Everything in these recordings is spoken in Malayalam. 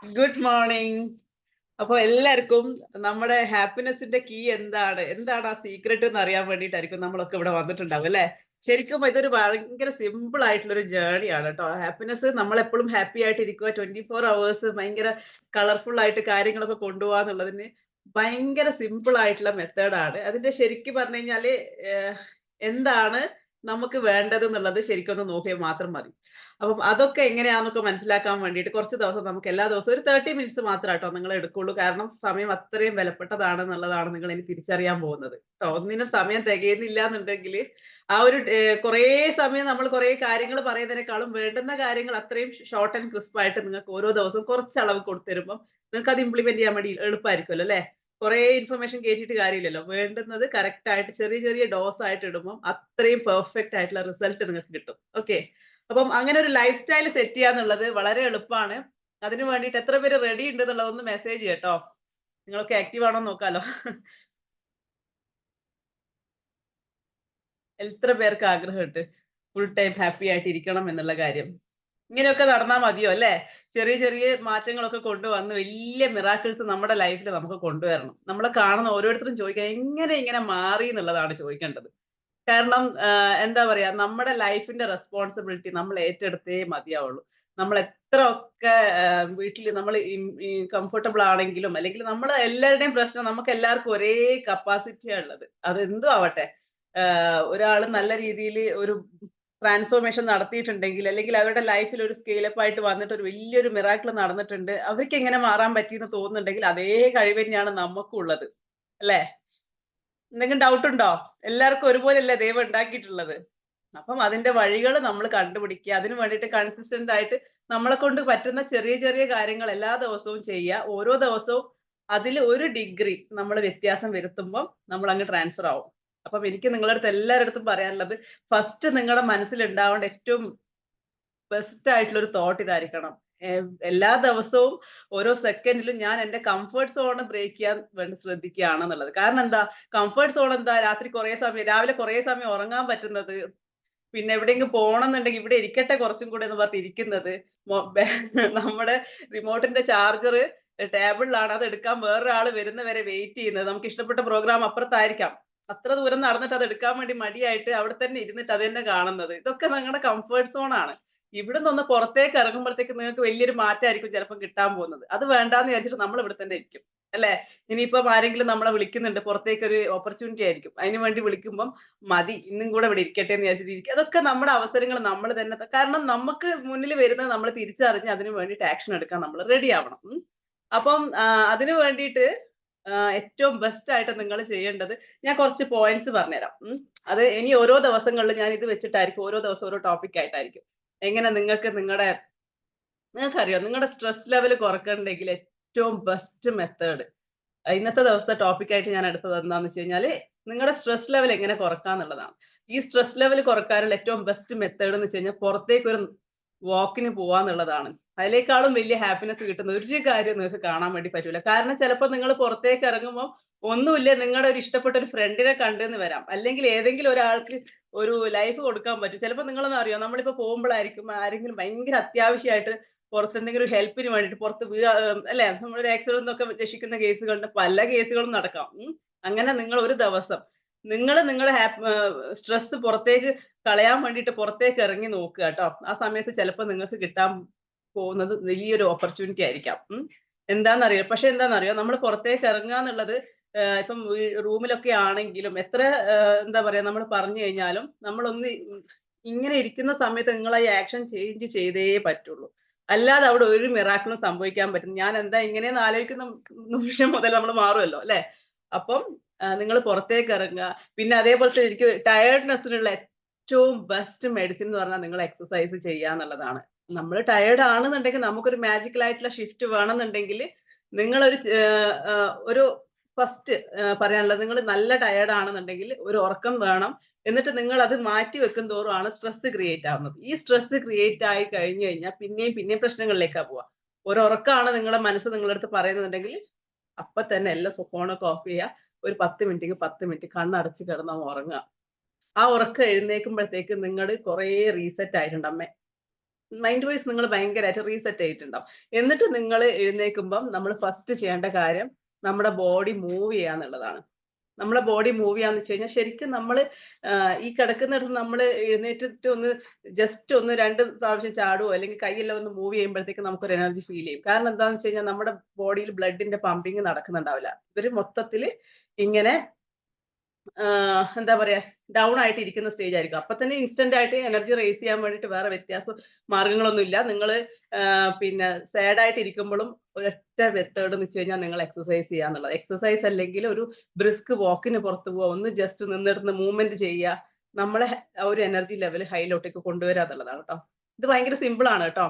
Good morning. അപ്പൊ എല്ലാവർക്കും നമ്മുടെ ഹാപ്പിനെസിന്റെ കീ എന്താണ് ആ സീക്രട്ട് എന്ന് അറിയാൻ വേണ്ടിയിട്ടായിരിക്കും നമ്മളൊക്കെ ഇവിടെ വന്നിട്ടുണ്ടാവും അല്ലെ. ശരിക്കും ഇതൊരു ഭയങ്കര സിമ്പിൾ ആയിട്ടുള്ള ഒരു ജേർണിയാണ് കേട്ടോ. ഹാപ്പിനെസ് നമ്മൾ എപ്പോഴും ഹാപ്പി ആയിട്ട് ഇരിക്കുക, 24 hours ഭയങ്കര കളർഫുൾ ആയിട്ട് കാര്യങ്ങളൊക്കെ കൊണ്ടുപോകാന്നുള്ളതിന് ഭയങ്കര സിമ്പിൾ ആയിട്ടുള്ള മെത്തേഡാണ്. അതിന്റെ ശരിക്കും പറഞ്ഞു കഴിഞ്ഞാല് എന്താണ് നമുക്ക് വേണ്ടത് എന്നുള്ളത് ശരിക്കും ഒന്ന് നോക്കിയാൽ മാത്രം മതി. അപ്പം അതൊക്കെ എങ്ങനെയാന്നൊക്കെ മനസ്സിലാക്കാൻ വേണ്ടിയിട്ട് കുറച്ച് ദിവസം നമുക്ക് എല്ലാ ദിവസവും ഒരു 30 മിനിറ്റ്സ് മാത്രം കേട്ടോ നിങ്ങൾ എടുക്കുള്ളൂ. കാരണം സമയം അത്രയും വിലപ്പെട്ടതാണെന്നുള്ളതാണ് നിങ്ങൾ ഇനി തിരിച്ചറിയാൻ പോകുന്നത് ട്ടോ. ഒന്നിനും സമയം തികയുന്നില്ല എന്നുണ്ടെങ്കിൽ ആ ഒരു കുറേ സമയം നമ്മൾ കുറേ കാര്യങ്ങൾ പറയുന്നതിനേക്കാളും വേണ്ടുന്ന കാര്യങ്ങൾ അത്രയും ഷോർട്ട് ആൻഡ് ക്രിസ്പ് ആയിട്ട് നിങ്ങൾക്ക് ഓരോ ദിവസവും കുറച്ച് അളവ് കൊടുത്തരുമ്പം നിങ്ങൾക്ക് അത് ഇംപ്ലിമെന്റ് ചെയ്യാൻ വേണ്ടി എളുപ്പമായിരിക്കുമല്ലോ അല്ലെ. കുറേ ഇൻഫർമേഷൻ കേട്ടിട്ട് കാര്യമില്ലല്ലോ. വേണ്ടുന്നത് കറക്റ്റ് ആയിട്ട് ചെറിയ ചെറിയ ഡോസ് ആയിട്ട് ഇടുമ്പോൾ അത്രയും പെർഫെക്റ്റ് ആയിട്ടുള്ള റിസൾട്ട് നിങ്ങൾക്ക് കിട്ടും. ഓക്കെ. അപ്പം അങ്ങനെ ഒരു ലൈഫ് സ്റ്റൈൽ സെറ്റ് ചെയ്യാന്നുള്ളത് വളരെ എളുപ്പമാണ്. അതിന് വേണ്ടിയിട്ട് എത്ര പേര് റെഡി ഉണ്ട് എന്നുള്ളതൊന്ന് മെസ്സേജ് ചെയ്യട്ടോ. നിങ്ങളൊക്കെ ആക്റ്റീവ് ആണോ നോക്കാലോ. എത്ര പേർക്ക് ആഗ്രഹമുണ്ട് ഫുൾ ടൈം ഹാപ്പി ആയിട്ട് ഇരിക്കണം എന്നുള്ള കാര്യം. ഇങ്ങനെയൊക്കെ നടന്നാൽ മതിയോ അല്ലേ? ചെറിയ ചെറിയ മാറ്റങ്ങളൊക്കെ കൊണ്ടുവന്ന് വലിയ മിറാക്കിൾസ് നമ്മുടെ ലൈഫിൽ നമുക്ക് കൊണ്ടുവരണം. നമ്മളെ കാണുന്ന ഓരോരുത്തരും ചോദിക്കുക എങ്ങനെ ഇങ്ങനെ മാറി എന്നുള്ളതാണ് ചോദിക്കേണ്ടത്. കാരണം എന്താ പറയാ നമ്മുടെ ലൈഫിന്റെ റെസ്പോൺസിബിലിറ്റി നമ്മൾ ഏറ്റെടുത്തേ മതിയാവുള്ളൂ. നമ്മൾ എത്ര ഒക്കെ വീട്ടിൽ നമ്മൾ കംഫർട്ടബിൾ ആണെങ്കിലും അല്ലെങ്കിൽ നമ്മൾ എല്ലാവരുടെയും പ്രശ്നം നമുക്ക് എല്ലാവർക്കും ഒരേ കപ്പാസിറ്റിയാ ഉള്ളത്. അതെന്തും ആവട്ടെ. ഒരാള് നല്ല രീതിയിൽ ഒരു ട്രാൻസ്ഫോർമേഷൻ നടത്തിയിട്ടുണ്ടെങ്കിൽ അല്ലെങ്കിൽ അവരുടെ ലൈഫിൽ ഒരു സ്കെയിൽ അപ്പ് ആയിട്ട് വന്നിട്ട് ഒരു വലിയൊരു മിറാക്കിൾ നടന്നിട്ടുണ്ട്. അവർക്ക് എങ്ങനെ മാറാൻ പറ്റിയെന്ന് തോന്നുന്നുണ്ടെങ്കിൽ അതേ കഴിവ് തന്നെയാണ് നമുക്കും ഉള്ളത്. അല്ലേ? എന്തെങ്കിലും ഡൗട്ട് ഉണ്ടോ? എല്ലാവർക്കും ഒരുപോലെയല്ലേ ദൈവം ഉണ്ടാക്കിയിട്ടുള്ളത്. അപ്പം അതിന്റെ വഴികൾ നമ്മൾ കണ്ടുപിടിക്കുക. അതിന് വേണ്ടിയിട്ട് കൺസിസ്റ്റന്റ് ആയിട്ട് നമ്മളെ കൊണ്ട് പറ്റുന്ന ചെറിയ ചെറിയ കാര്യങ്ങൾ എല്ലാ ദിവസവും ചെയ്യുക. ഓരോ ദിവസവും അതിൽ ഒരു ഡിഗ്രി നമ്മൾ വ്യത്യാസം വരുത്തുമ്പം നമ്മൾ അങ്ങ് ട്രാൻസ്ഫർ ആവും. അപ്പം എനിക്ക് നിങ്ങളുടെ അടുത്ത് എല്ലാവരുടെ അടുത്തും പറയാനുള്ളത് ഫസ്റ്റ് നിങ്ങളുടെ മനസ്സിൽ ഉണ്ടാവേണ്ട ഏറ്റവും ബെസ്റ്റ് ആയിട്ടുള്ള ഒരു തോട്ട് ഇതായിരിക്കണം. എല്ലാ ദിവസവും ഓരോ സെക്കൻഡിലും ഞാൻ എന്റെ കംഫർട്ട് സോൺ ബ്രേക്ക് ചെയ്യാൻ വേണ്ടി ശ്രദ്ധിക്കുകയാണെന്നുള്ളത്. കാരണം എന്താ? കംഫർട്ട് സോൺ എന്താ? രാത്രി കുറേ സമയം രാവിലെ കുറേ സമയം ഉറങ്ങാൻ പറ്റുന്നത്. പിന്നെ എവിടെയെങ്കിലും പോണംന്നുണ്ടെങ്കിൽ ഇവിടെ ഇരിക്കട്ടെ കുറച്ചും കൂടെ എന്ന് പറഞ്ഞിട്ട് ഇരിക്കുന്നത്. മൊ ബെ നമ്മുടെ റിമോട്ടിന്റെ ചാർജർ ടേബിളിലാണ്. അത് എടുക്കാൻ വേറൊരാള് വരുന്നവരെ വെയിറ്റ് ചെയ്യുന്നത്. നമുക്ക് ഇഷ്ടപ്പെട്ട പ്രോഗ്രാം അപ്പുറത്തായിരിക്കാം. അത്ര ദൂരം നടന്നിട്ട് അത് എടുക്കാൻ വേണ്ടി മടിയായിട്ട് അവിടെ തന്നെ ഇരുന്നിട്ട് അത് തന്നെ കാണുന്നത്. ഇതൊക്കെ നിങ്ങളുടെ കംഫർട്ട് സോൺ ആണ്. ഇവിടുന്നൊന്ന് പുറത്തേക്ക് ഇറങ്ങുമ്പോഴത്തേക്ക് നിങ്ങൾക്ക് വലിയൊരു മാറ്റമായിരിക്കും ചിലപ്പം കിട്ടാൻ പോകുന്നത്. അത് വേണ്ടാന്ന് വിചാരിച്ചിട്ട് നമ്മൾ ഇവിടെ തന്നെ ഇരിക്കും. അല്ലേ? ഇനിയിപ്പം ആരെങ്കിലും നമ്മളെ വിളിക്കുന്നുണ്ട് പുറത്തേക്കൊരു ഓപ്പർച്യൂണിറ്റി ആയിരിക്കും. അതിന് വേണ്ടി വിളിക്കുമ്പം മതി ഇന്നും കൂടെ ഇവിടെ ഇരിക്കട്ടെ എന്ന് വിചാരിച്ചിട്ട് ഇരിക്കും. അതൊക്കെ നമ്മുടെ അവസരങ്ങൾ നമ്മൾ തന്നെ കാരണം നമുക്ക് മുന്നിൽ വരുന്നത് നമ്മൾ തിരിച്ചറിഞ്ഞ് അതിന് വേണ്ടിയിട്ട് ആക്ഷൻ എടുക്കാൻ നമ്മൾ റെഡി ആവണം. അപ്പം അതിന് വേണ്ടിയിട്ട് ഏറ്റവും ബെസ്റ്റ് ആയിട്ട് നിങ്ങൾ ചെയ്യേണ്ടത് ഞാൻ കുറച്ച് പോയിന്റ്സ് പറഞ്ഞുതരാം. അത് ഇനി ഓരോ ദിവസങ്ങളിലും ഞാൻ ഇത് വെച്ചിട്ടായിരിക്കും ഓരോ ദിവസം ഓരോ ടോപ്പിക് ആയിട്ടായിരിക്കും. എങ്ങനെ നിങ്ങൾക്കറിയോ നിങ്ങളുടെ സ്ട്രെസ് ലെവൽ കുറക്കണമെങ്കിൽ ഏറ്റവും ബെസ്റ്റ് മെത്തേഡ് ഇന്നത്തെ ദിവസത്തെ ടോപ്പിക് ആയിട്ട് ഞാൻ എടുത്തത് എന്താന്ന് വെച്ച് കഴിഞ്ഞാല് നിങ്ങളുടെ സ്ട്രെസ് ലെവൽ എങ്ങനെ കുറക്കാന്നുള്ളതാണ്. ഈ സ്ട്രെസ് ലെവൽ കുറക്കാനുള്ള ഏറ്റവും ബെസ്റ്റ് മെത്തേഡ് എന്ന് വെച്ച് കഴിഞ്ഞാൽ പുറത്തേക്ക് ഒരു വാക്കിന് പോവാന്നുള്ളതാണ്. അതിനേക്കാളും വലിയ ഹാപ്പിനെസ് കിട്ടുന്ന ഒരു കാര്യം നിങ്ങൾക്ക് കാണാൻ വേണ്ടി പറ്റൂല. കാരണം ചിലപ്പോൾ നിങ്ങൾ പുറത്തേക്ക് ഇറങ്ങുമ്പോൾ ഒന്നുമില്ല നിങ്ങളുടെ ഒരു ഇഷ്ടപ്പെട്ട ഒരു ഫ്രണ്ടിനെ കണ്ടെന്ന് വരാം. അല്ലെങ്കിൽ ഏതെങ്കിലും ഒരാൾക്ക് ഒരു ലൈഫ് കൊടുക്കാൻ പറ്റും. ചിലപ്പോൾ നിങ്ങളൊന്നും അറിയോ നമ്മളിപ്പോ പോകുമ്പോഴായിരിക്കും ആരെങ്കിലും ഭയങ്കര അത്യാവശ്യമായിട്ട് പുറത്ത് എന്തെങ്കിലും ഒരു ഹെൽപ്പിന് വേണ്ടിയിട്ട് പുറത്ത് അല്ലെ നമ്മളൊരു ആക്സിഡന്റ് ഒക്കെ രക്ഷിക്കുന്ന കേസുകളുണ്ട്. പല കേസുകളും നടക്കാം. അങ്ങനെ നിങ്ങൾ ഒരു ദിവസം നിങ്ങളുടെ സ്ട്രെസ് പുറത്തേക്ക് കളയാൻ വേണ്ടിയിട്ട് പുറത്തേക്ക് ഇറങ്ങി നോക്കുക കേട്ടോ. ആ സമയത്ത് ചിലപ്പോൾ നിങ്ങൾക്ക് കിട്ടാൻ പോകുന്നത് വലിയൊരു ഓപ്പർച്യൂണിറ്റി ആയിരിക്കാം. എന്താന്നറിയോ പക്ഷെ എന്താന്നറിയോ നമ്മൾ പുറത്തേക്ക് ഇറങ്ങുക എന്നുള്ളത് ഇപ്പം റൂമിലൊക്കെ ആണെങ്കിലും എത്ര എന്താ പറയാ നമ്മൾ പറഞ്ഞു കഴിഞ്ഞാലും നമ്മളൊന്ന് ഇങ്ങനെ ഇരിക്കുന്ന സമയത്ത് നിങ്ങൾ ഈ ആക്ഷൻ ചേഞ്ച് ചെയ്തേ പറ്റുള്ളൂ. അല്ലാതെ അവിടെ ഒരു മിറാക്കിളും സംഭവിക്കാൻ പറ്റും. ഞാൻ എന്താ ഇങ്ങനെയെന്ന് ആലോചിക്കുന്ന നിമിഷം മുതൽ നമ്മൾ മാറുമല്ലോ അല്ലെ. അപ്പം നിങ്ങൾ പുറത്തേക്ക് ഇറങ്ങുക. പിന്നെ അതേപോലെ തന്നെ എനിക്ക് ടയർഡ്നെസ്സിനുള്ള ഏറ്റവും ബെസ്റ്റ് മെഡിസിൻ എന്ന് പറഞ്ഞാൽ നിങ്ങൾ എക്സർസൈസ് ചെയ്യുക എന്നുള്ളതാണ്. നമ്മൾ ടയേർഡ് ആണെന്നുണ്ടെങ്കിൽ നമുക്കൊരു മാജിക്കൽ ആയിട്ടുള്ള ഷിഫ്റ്റ് വേണമെന്നുണ്ടെങ്കിൽ നിങ്ങളൊരു ഒരു ഫസ്റ്റ് പറയാനുള്ളത് നിങ്ങൾ നല്ല ടയേർഡ് ആണെന്നുണ്ടെങ്കിൽ ഒരു ഉറക്കം വേണം. എന്നിട്ട് നിങ്ങൾ അത് മാറ്റി വെക്കും തോറുമാണ് സ്ട്രെസ് ക്രിയേറ്റ് ആവുന്നത്. ഈ സ്ട്രെസ് ക്രിയേറ്റ് ആയി കഴിഞ്ഞു കഴിഞ്ഞാൽ പിന്നെയും പിന്നെയും പ്രശ്നങ്ങളിലേക്കാ പോവാ. ഒരു ഉറക്കമാണ് നിങ്ങളുടെ മനസ്സ് നിങ്ങളുടെ അടുത്ത് പറയുന്നുണ്ടെങ്കിൽ അപ്പൊ തന്നെ എല്ലാ ഫോണൊക്കെ ഓഫ് ചെയ്യുക. ഒരു 10 മിനിറ്റ് 10 മിനിറ്റ് കണ്ണടച്ച് കിടന്നങ്ങ് ഉറങ്ങുക. ആ ഉറക്കം എഴുന്നേൽക്കുമ്പോഴത്തേക്ക് നിങ്ങള് കുറേ റീസെറ്റ് ആയിട്ടുണ്ട് അമ്മേ. മൈൻഡ് വൈസ് നിങ്ങൾ ഭയങ്കരമായിട്ട് റീസെറ്റ് ആയിട്ടുണ്ടാവും. എന്നിട്ട് നിങ്ങൾ എഴുന്നേൽക്കുമ്പം നമ്മൾ ഫസ്റ്റ് ചെയ്യേണ്ട കാര്യം നമ്മുടെ ബോഡി മൂവ് ചെയ്യാന്നുള്ളതാണ്. നമ്മളെ ബോഡി മൂവ് ചെയ്യാന്ന് വെച്ച് കഴിഞ്ഞാൽ ശരിക്കും നമ്മള് ഈ കിടക്കുന്നിടത്ത് നമ്മള് എഴുന്നേറ്റിട്ട് ഒന്ന് ജസ്റ്റ് ഒന്ന് 2 പ്രാവശ്യം ചാടുവോ അല്ലെങ്കിൽ കൈയെല്ലാം ഒന്ന് മൂവ് ചെയ്യുമ്പോഴത്തേക്ക് നമുക്കൊരു എനർജി ഫീൽ ചെയ്യും. കാരണം എന്താന്ന് വെച്ച് കഴിഞ്ഞാൽ നമ്മുടെ ബോഡിയിൽ ബ്ലഡിന്റെ പമ്പിങ് നടക്കുന്നുണ്ടാവില്ല. ഇവര് മൊത്തത്തില് ഇങ്ങനെ എന്താ പറയാ ഡൗൺ ആയിട്ട് ഇരിക്കുന്ന സ്റ്റേജ് ആയിരിക്കും. അപ്പൊ തന്നെ ഇൻസ്റ്റന്റ് ആയിട്ട് എനർജി റേസ് ചെയ്യാൻ വേണ്ടിയിട്ട് വേറെ മാർഗങ്ങളൊന്നുമില്ല. നിങ്ങള് പിന്നെ സാഡ് ആയിട്ട് ഇരിക്കുമ്പോഴും ഒരൊറ്റ മെത്തേഡ് എന്ന് വെച്ച് കഴിഞ്ഞാൽ നിങ്ങൾ എക്സർസൈസ് ചെയ്യാന്നുള്ളത്. എക്സർസൈസ് അല്ലെങ്കിൽ ഒരു ബ്രിസ്ക് വാക്കിന് പുറത്ത് പോവുക, ഒന്ന് ജസ്റ്റ് നിന്നിരുന്ന് മൂവ്മെന്റ് ചെയ്യുക. നമ്മളെ ആ ഒരു എനർജി ലെവൽ ഹൈയിലോട്ടേക്ക് കൊണ്ടുവരിക എന്നുള്ളതാണ് കേട്ടോ. ഇത് ഭയങ്കര സിമ്പിൾ ആണ് കേട്ടോ.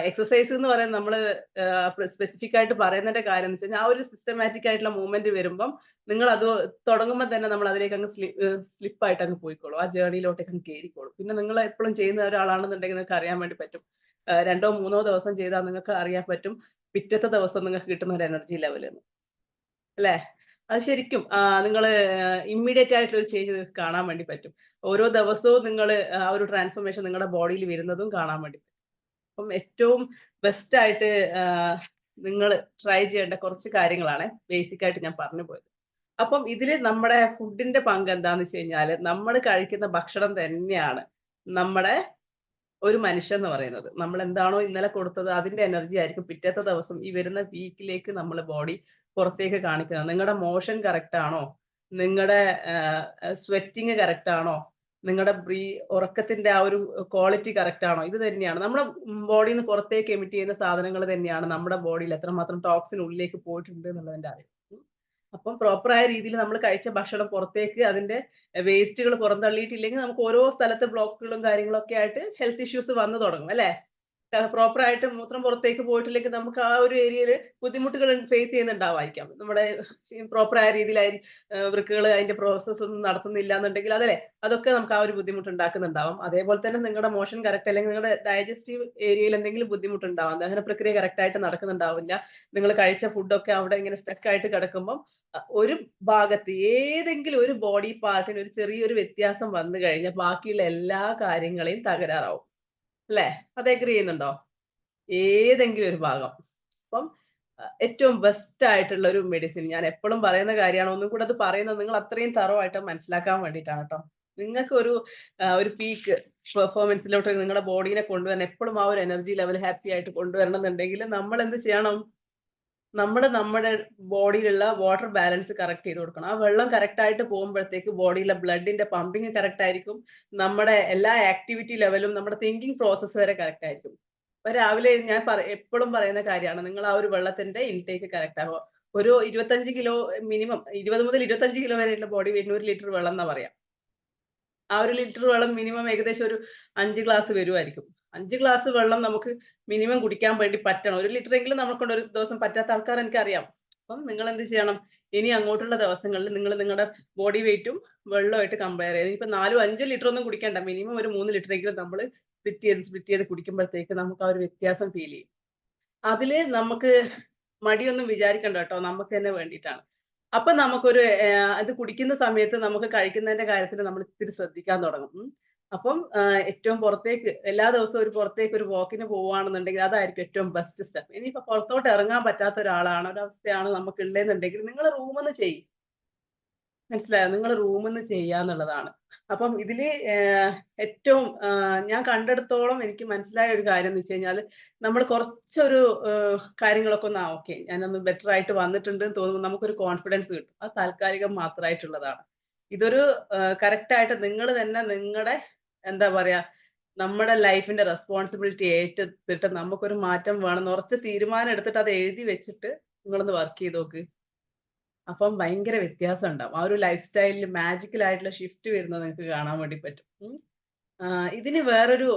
എക്സർസൈസ് എന്ന് പറയുന്നത് നമ്മള് സ്പെസിഫിക് ആയിട്ട് പറയുന്നതിന്റെ കാര്യം എന്ന് വെച്ച് കഴിഞ്ഞാൽ ആ ഒരു സിസ്റ്റമാറ്റിക് ആയിട്ടുള്ള മൂവ്മെന്റ് വരുമ്പം നിങ്ങൾ അത് തുടങ്ങുമ്പോൾ തന്നെ നമ്മൾ അതിലേക്ക് അങ്ങ് സ്ലിപ്പായിട്ട് അങ്ങ് പോയിക്കോളും. ആ ജേർണിയിലോട്ടേക്ക് അങ്ങ് കേറിക്കോളും. പിന്നെ നിങ്ങൾ എപ്പോഴും ചെയ്യുന്ന ഒരാളാണെന്നുണ്ടെങ്കിൽ നിങ്ങൾക്ക് അറിയാൻ വേണ്ടി പറ്റും. 2ഓ 3ഓ ദിവസം ചെയ്താൽ നിങ്ങൾക്ക് അറിയാൻ പറ്റും. പിറ്റത്തെ ദിവസം നിങ്ങൾക്ക് കിട്ടുന്ന ഒരു എനർജി ലെവൽ എന്ന്. അല്ലേ? അത് ശരിക്കും നിങ്ങള് ഇമ്മീഡിയേറ്റ് ആയിട്ടുള്ള ഒരു ചേഞ്ച് നിങ്ങൾക്ക് കാണാൻ വേണ്ടി പറ്റും. ഓരോ ദിവസവും നിങ്ങള് ആ ഒരു ട്രാൻസ്ഫോർമേഷൻ നിങ്ങളുടെ ബോഡിയിൽ വരുന്നതും കാണാൻ വേണ്ടി പറ്റും. അപ്പം ഏറ്റവും ബെസ്റ്റ് ആയിട്ട് നിങ്ങൾ ട്രൈ ചെയ്യേണ്ട കുറച്ച് കാര്യങ്ങളാണ് ബേസിക് ആയിട്ട് ഞാൻ പറഞ്ഞു പോയത്. അപ്പം ഇതില് നമ്മുടെ ഫുഡിന്റെ പങ്ക് എന്താന്ന് വെച്ച് കഴിഞ്ഞാല്, നമ്മള് കഴിക്കുന്ന ഭക്ഷണം തന്നെയാണ് നമ്മടെ ഒരു മനുഷ്യൻ എന്ന് പറയുന്നത്. നമ്മൾ എന്താണോ ഇന്നലെ കൊടുത്തത് അതിന്റെ എനർജി ആയിരിക്കും പിറ്റത്തെ ദിവസം ഈ വരുന്ന വീക്കിലേക്ക് നമ്മളെ ബോഡി പുറത്തേക്ക് കാണിക്കുന്നത്. നിങ്ങളുടെ മോഷൻ കറക്റ്റ് ആണോ? നിങ്ങളുടെ സ്വെറ്റിംഗ് കറക്റ്റ് ആണോ? നിങ്ങളുടെ ഉറക്കത്തിന്റെ ആ ഒരു ക്വാളിറ്റി കറക്റ്റ് ആണോ? ഇത് തന്നെയാണ്. നമ്മുടെ ബോഡിന്ന് പുറത്തേക്ക് എമിറ്റ് ചെയ്യുന്ന സാധനങ്ങൾ തന്നെയാണ് നമ്മുടെ ബോഡിയിൽ എത്രമാത്രം ടോക്സിൻ ഉള്ളിലേക്ക് പോയിട്ടുണ്ട് എന്നുള്ളതിന്റെ അറിവ്. അപ്പം പ്രോപ്പറായ രീതിയിൽ നമ്മൾ കഴിച്ച ഭക്ഷണം പുറത്തേക്ക് അതിന്റെ വേസ്റ്റുകൾ പുറന്തള്ളിയിട്ടില്ലെങ്കിൽ നമുക്ക് ഓരോ സ്ഥലത്തെ ബ്ലോക്കുകളും കാര്യങ്ങളൊക്കെ ആയിട്ട് ഹെൽത്ത് ഇഷ്യൂസ് വന്നു തുടങ്ങും അല്ലേ? പ്രോപ്പറായിട്ട് മൂത്രം പുറത്തേക്ക് പോയിട്ടില്ലെങ്കിൽ നമുക്ക് ആ ഒരു ഏരിയയില് ബുദ്ധിമുട്ടുകൾ ഫേസ് ചെയ്യുന്നുണ്ടാവായിരിക്കാം. നമ്മുടെ പ്രോപ്പറായ രീതിയിലായി വൃക്കകൾ അതിന്റെ പ്രോസസ്സ് ഒന്നും നടത്തുന്നില്ല എന്നുണ്ടെങ്കിൽ അതല്ലേ അതൊക്കെ നമുക്ക് ആ ഒരു ബുദ്ധിമുട്ട് ഉണ്ടാക്കുന്നുണ്ടാവും. അതേപോലെ തന്നെ നിങ്ങളുടെ മോഷൻ കറക്റ്റ് അല്ലെങ്കിൽ നിങ്ങളുടെ ഡൈജസ്റ്റീവ് ഏരിയയിൽ എന്തെങ്കിലും ബുദ്ധിമുട്ടുണ്ടാവാം. ദഹന പ്രക്രിയ കറക്റ്റ് ആയിട്ട് നടക്കുന്നുണ്ടാവില്ല. നിങ്ങൾ കഴിച്ച ഫുഡൊക്കെ അവിടെ ഇങ്ങനെ സ്റ്റക്ക് ആയിട്ട് കിടക്കുമ്പം ഒരു ഭാഗത്ത് ഏതെങ്കിലും ഒരു ബോഡി പാർട്ടിന് ഒരു ചെറിയൊരു വ്യത്യാസം വന്നു കഴിഞ്ഞാൽ ബാക്കിയുള്ള എല്ലാ കാര്യങ്ങളെയും തകരാറാവും. അല്ലേ? അത് അഗ്രി ചെയ്യുന്നുണ്ടോ? ഏതെങ്കിലും ഒരു ഭാഗം. അപ്പം ഏറ്റവും ബെസ്റ്റ് ആയിട്ടുള്ള ഒരു മെഡിസിൻ ഞാൻ എപ്പളും പറയുന്ന കാര്യമാണ്. ഒന്നും കൂടെ അത് പറയുന്നത് നിങ്ങൾ അത്രയും ആയിട്ട് മനസ്സിലാക്കാൻ വേണ്ടിയിട്ടാണ് ട്ടോ. നിങ്ങൾക്ക് ഒരു പീക്ക് പെർഫോമൻസിലോട്ട് നിങ്ങളുടെ ബോഡീനെ കൊണ്ടുവരണം. എപ്പളും ആ ഒരു എനർജി ലെവൽ ഹാപ്പി ആയിട്ട് കൊണ്ടുവരണം എന്നുണ്ടെങ്കിൽ നമ്മൾ എന്ത് ചെയ്യണം? നമ്മുടെ ബോഡിയിലുള്ള വാട്ടർ ബാലൻസ് കറക്റ്റ് ചെയ്ത് കൊടുക്കണം. ആ വെള്ളം കറക്റ്റ് ആയിട്ട് പോകുമ്പോഴത്തേക്ക് ബോഡിയിലെ ബ്ലഡിന്റെ പമ്പിങ് കറക്റ്റ് ആയിരിക്കും. നമ്മുടെ എല്ലാ ആക്ടിവിറ്റി ലെവലും നമ്മുടെ തിങ്കിങ് പ്രോസസ്സ് വരെ കറക്റ്റ് ആയിരിക്കും. ഇപ്പൊ രാവിലെ ഞാൻ എപ്പളും പറയുന്ന കാര്യമാണ്. നിങ്ങൾ ആ ഒരു വെള്ളത്തിന്റെ ഇൻടേക്ക് കറക്റ്റ് ആവുക. ഒരു 25 കിലോ മിനിമം 20 മുതൽ 25 കിലോ വരെയുള്ള ബോഡി വെയിറ്റിന് 1 ലിറ്റർ വെള്ളം എന്നാ പറയാ. ആ 1 ലിറ്റർ വെള്ളം മിനിമം ഏകദേശം ഒരു 5 ഗ്ലാസ് വരുമായിരിക്കും. 5 ഗ്ലാസ് വെള്ളം നമുക്ക് മിനിമം കുടിക്കാൻ വേണ്ടി പറ്റണം. 1 ലിറ്ററെങ്കിലും നമ്മളെക്കൊണ്ട് ഒരു ദിവസം പറ്റാത്ത ആൾക്കാരെ എനിക്കറിയാം. അപ്പം നിങ്ങൾ എന്ത് ചെയ്യണം? ഇനി അങ്ങോട്ടുള്ള ദിവസങ്ങളിൽ നിങ്ങൾ നിങ്ങളുടെ ബോഡി വെയിറ്റും വെള്ളമായിട്ട് കമ്പയർ ചെയ്ത് ഇനിയിപ്പോ 4, 5 ലിറ്റർ ഒന്നും കുടിക്കണ്ട. മിനിമം ഒരു 3 ലിറ്ററെങ്കിലും നമ്മള് സ്പ്ലിറ്റ് ചെയ്ത് കുടിക്കുമ്പോഴത്തേക്ക് നമുക്ക് ആ ഒരു വ്യത്യാസം ഫീൽ ചെയ്യും. അതില് നമുക്ക് മടിയൊന്നും വിചാരിക്കണ്ട കേട്ടോ. നമുക്ക് തന്നെ വേണ്ടിയിട്ടാണ്. അപ്പൊ നമുക്കൊരു ഇത് കുടിക്കുന്ന സമയത്ത് നമുക്ക് കഴിക്കുന്നതിന്റെ കാര്യത്തിൽ നമ്മൾ ഇത്തിരി ശ്രദ്ധിക്കാൻ തുടങ്ങും. അപ്പം ഏറ്റവും പുറത്തേക്ക് എല്ലാ ദിവസവും പുറത്തേക്ക് ഒരു വാക്കിന് പോവാണെന്നുണ്ടെങ്കിൽ അതായിരിക്കും ഏറ്റവും ബെസ്റ്റ് സ്റ്റെപ്പ്. ഇനിയിപ്പോ പുറത്തോട്ട് ഇറങ്ങാൻ പറ്റാത്ത ഒരവസ്ഥയാണ് നമുക്കുള്ളതെന്നുണ്ടെങ്കിൽ നിങ്ങൾ റൂമിന്ന് ചെയ്യ്. മനസ്സിലായോ? നിങ്ങൾ റൂമിന്ന് ചെയ്യാന്നുള്ളതാണ്. അപ്പം ഇതില് ഏറ്റവും ഞാൻ കണ്ടെടുത്തോളം എനിക്ക് മനസ്സിലായ ഒരു കാര്യം എന്ന് വെച്ച് കഴിഞ്ഞാല്, നമ്മൾ കുറച്ചൊരു കാര്യങ്ങളൊക്കെ ഒന്ന് ഓക്കെ ഞാനൊന്ന് ബെറ്റർ ആയിട്ട് വന്നിട്ടുണ്ട് എന്ന് തോന്നുമ്പോൾ നമുക്കൊരു കോൺഫിഡൻസ് കിട്ടും. അത് താൽക്കാലികം മാത്രമായിട്ടുള്ളതാണ്. ഇതൊരു കറക്റ്റ് ആയിട്ട് നിങ്ങൾ തന്നെ നിങ്ങടെ എന്താ പറയാ, നമ്മുടെ ലൈഫിന്റെ റെസ്പോൺസിബിലിറ്റി ഏറ്റെടുത്തിട്ട് നമുക്കൊരു മാറ്റം വേണമെന്ന് ഉറച്ച തീരുമാനം എടുത്തിട്ട് അത് എഴുതി വെച്ചിട്ട് നിങ്ങളൊന്ന് വർക്ക് ചെയ്ത് നോക്ക്. അപ്പം ഭയങ്കര വ്യത്യാസം ഉണ്ടാവും. ആ ഒരു ലൈഫ് സ്റ്റൈലിൽ മാജിക്കൽ ആയിട്ടുള്ള ഷിഫ്റ്റ് വരുന്നത് നിങ്ങൾക്ക് കാണാൻ വേണ്ടി പറ്റും. ഇതിന് വേറൊരു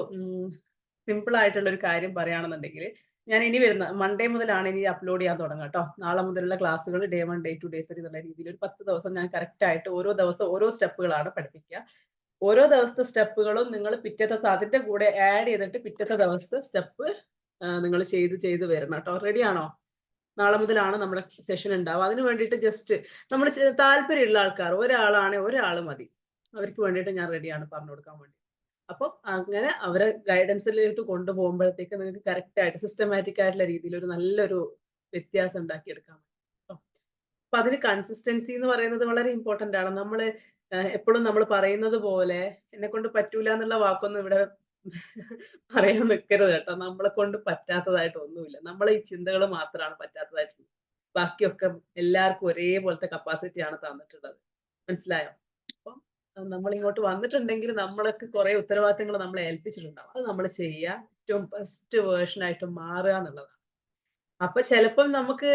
സിമ്പിൾ ആയിട്ടുള്ള ഒരു കാര്യം പറയുകയാണെന്നുണ്ടെങ്കിൽ, ഞാൻ ഇനി വരുന്ന മൺഡേ മുതലാണ് ഇനി അപ്ലോഡ് ചെയ്യാൻ തുടങ്ങുക ട്ടോ. നാളെ മുതലുള്ള ക്ലാസ്സുകൾ ഡേ 1, ഡേ 2, ഡേ 3 എന്നുള്ള രീതിയിൽ ഒരു 10 ദിവസം ഞാൻ കറക്റ്റ് ആയിട്ട് ഓരോ ദിവസം ഓരോ സ്റ്റെപ്പുകളാണ് പഠിപ്പിക്കുക. ഓരോ ദിവസത്തെ സ്റ്റെപ്പുകളും നിങ്ങൾ പിറ്റത്തെ ദിവസം അതിന്റെ കൂടെ ആഡ് ചെയ്തിട്ട് പിറ്റത്തെ ദിവസത്തെ സ്റ്റെപ്പ് നിങ്ങൾ ചെയ്ത് വരണം ട്ടോ. റെഡി ആണോ? നാളെ മുതലാണ് നമ്മുടെ സെഷൻ ഉണ്ടാവുക. അതിന് വേണ്ടിയിട്ട് ജസ്റ്റ് നമ്മൾ താല്പര്യമുള്ള ആൾക്കാർ ഒരാളാണെ ഒരാൾ മതി. അവർക്ക് വേണ്ടിയിട്ട് ഞാൻ റെഡിയാണ് പറഞ്ഞു കൊടുക്കാൻ വേണ്ടി. അപ്പം അങ്ങനെ അവരെ ഗൈഡൻസിലോട്ട് കൊണ്ടുപോകുമ്പോഴത്തേക്ക് നിങ്ങൾക്ക് കറക്റ്റ് ആയിട്ട് സിസ്റ്റമാറ്റിക് ആയിട്ടുള്ള രീതിയിൽ ഒരു നല്ലൊരു വ്യത്യാസം ഉണ്ടാക്കിയെടുക്കാൻ പറ്റും. അപ്പൊ അതിന് കൺസിസ്റ്റൻസി എന്ന് പറയുന്നത് വളരെ ഇമ്പോർട്ടന്റ് ആണ്. നമ്മള് എപ്പോഴും നമ്മൾ പറയുന്നത് പോലെ എന്നെ കൊണ്ട് പറ്റൂല എന്നുള്ള വാക്കൊന്നും ഇവിടെ പറയാൻ നിൽക്കരുത് കേട്ടോ. നമ്മളെ കൊണ്ട് പറ്റാത്തതായിട്ട് ഒന്നുമില്ല. നമ്മളെ ഈ ചിന്തകൾ മാത്രമാണ് പറ്റാത്തതായിട്ടുള്ളത്. ബാക്കിയൊക്കെ എല്ലാവർക്കും ഒരേപോലത്തെ കപ്പാസിറ്റി ആണ് തന്നിട്ടുള്ളത്. മനസ്സിലായോ? അപ്പം നമ്മൾ ഇങ്ങോട്ട് വന്നിട്ടുണ്ടെങ്കിൽ നമ്മളൊക്കെ കുറെ ഉത്തരവാദിത്തങ്ങൾ നമ്മളെ ഏൽപ്പിച്ചിട്ടുണ്ടാവും. അത് നമ്മൾ ചെയ്യുക. ഏറ്റവും ബെസ്റ്റ് വേർഷൻ ആയിട്ട് മാറുക എന്നുള്ളതാണ്. അപ്പൊ ചിലപ്പം നമുക്ക്